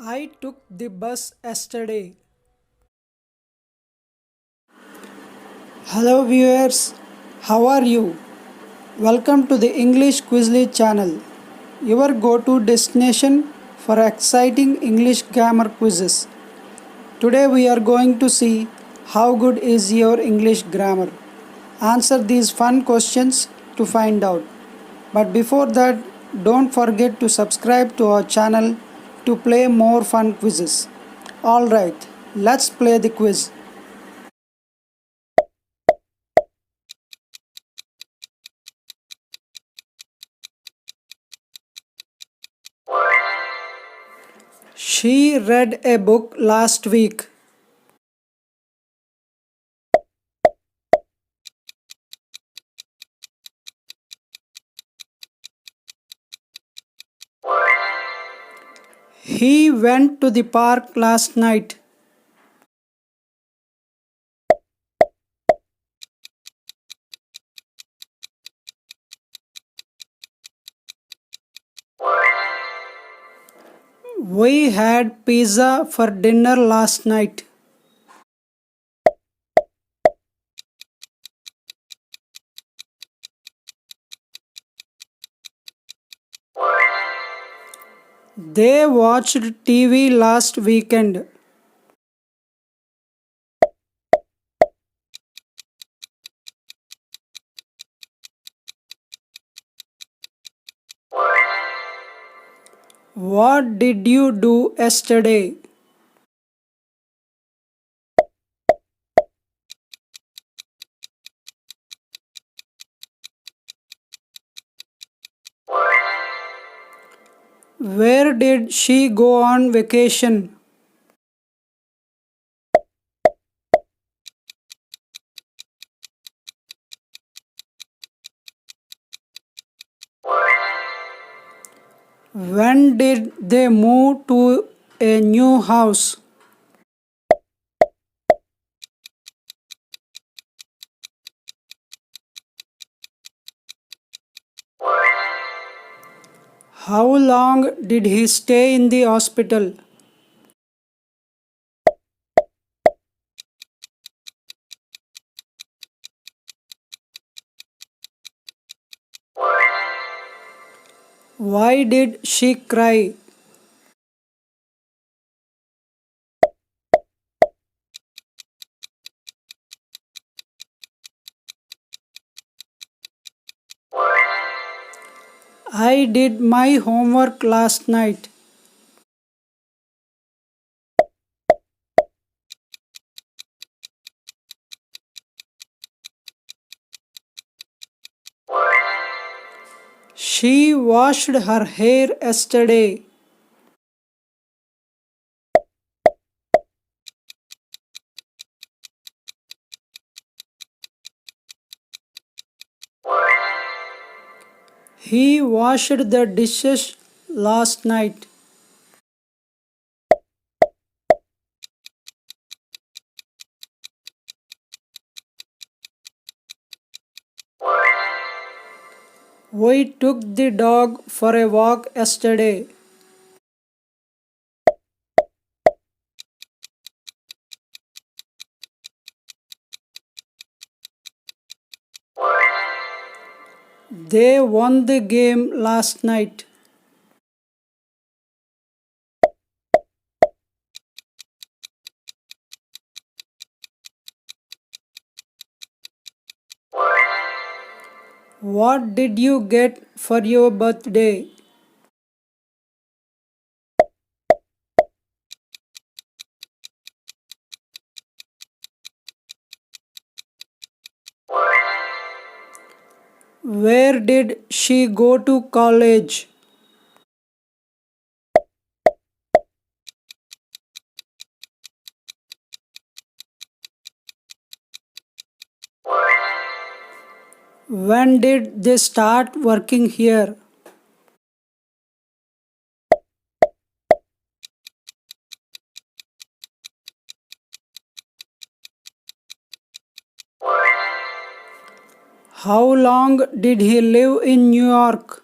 I took the bus yesterday. Hello viewers, how are you? Welcome to the English Quizly channel, your go-to destination for exciting English grammar quizzes. Today we are going to see how good is your English grammar. Answer these fun questions to find out. But before that, don't forget to subscribe to our channel to play more fun quizzes. Alright, let's play the quiz. She read a book last week. He went to the park last night. We had pizza for dinner last night. They watched TV last weekend. What did you do yesterday? Where did she go on vacation? When did they move to a new house? How long did he stay in the hospital? Why did she cry? I did my homework last night. She washed her hair yesterday. He washed the dishes last night. We took the dog for a walk yesterday. They won the game last night. What did you get for your birthday? Where did she go to college? When did they start working here? How long did he live in New York?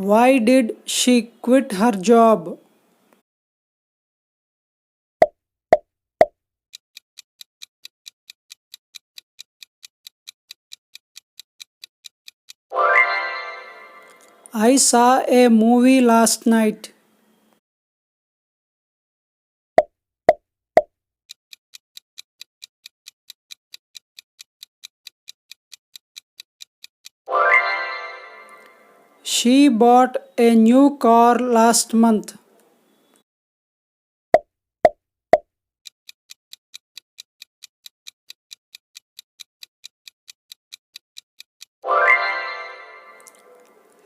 Why did she quit her job? I saw a movie last night. She bought a new car last month.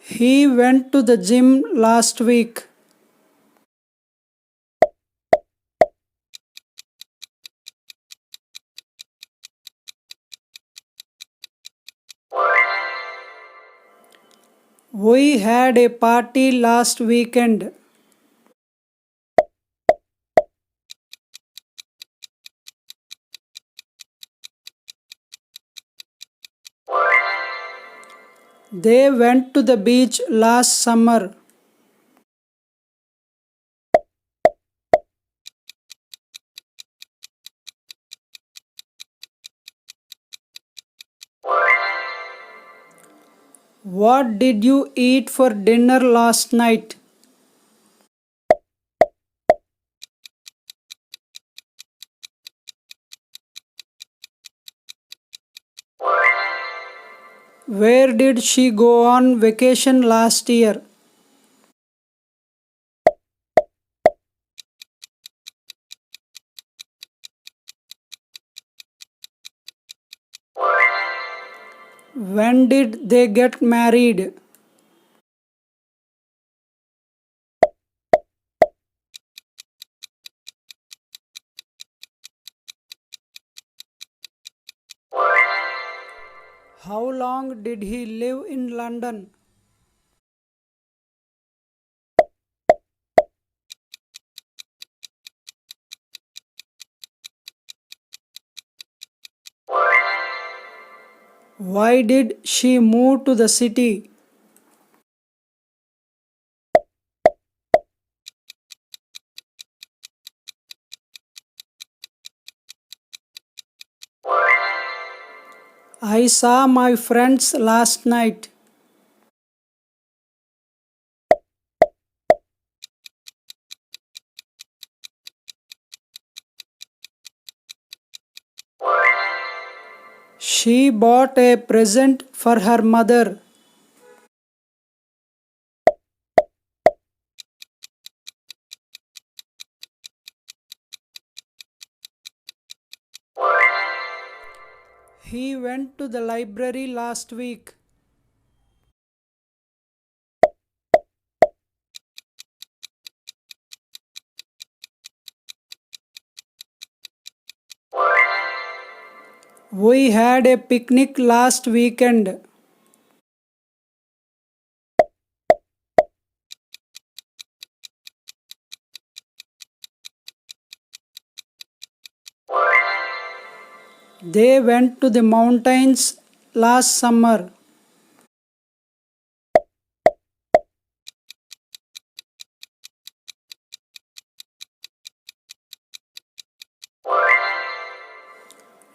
He went to the gym last week. We had a party last weekend. They went to the beach last summer. What did you eat for dinner last night? Where did she go on vacation last year? When did they get married? How long did he live in London? Why did she move to the city? I saw my friends last night. She bought a present for her mother. He went to the library last week. We had a picnic last weekend. They went to the mountains last summer.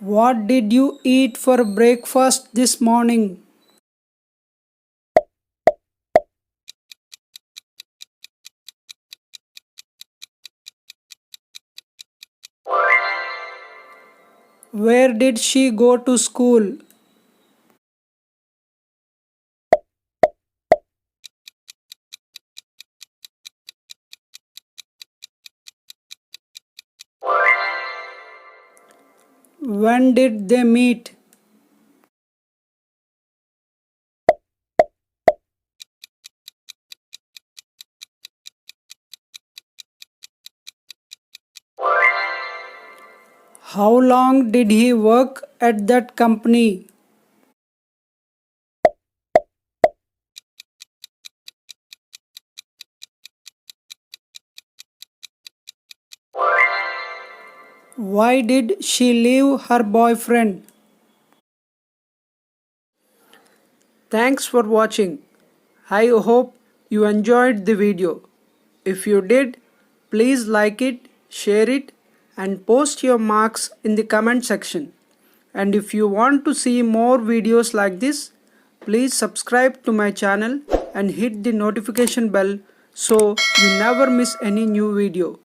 What did you eat for breakfast this morning? Where did she go to school? When did they meet? How long did he work at that company? Why did she leave her boyfriend? Thanks for watching. I hope you enjoyed the video. If you did, please like it, share it, and post your marks in the comment section. And if you want to see more videos like this, please subscribe to my channel and hit the notification bell so you never miss any new video.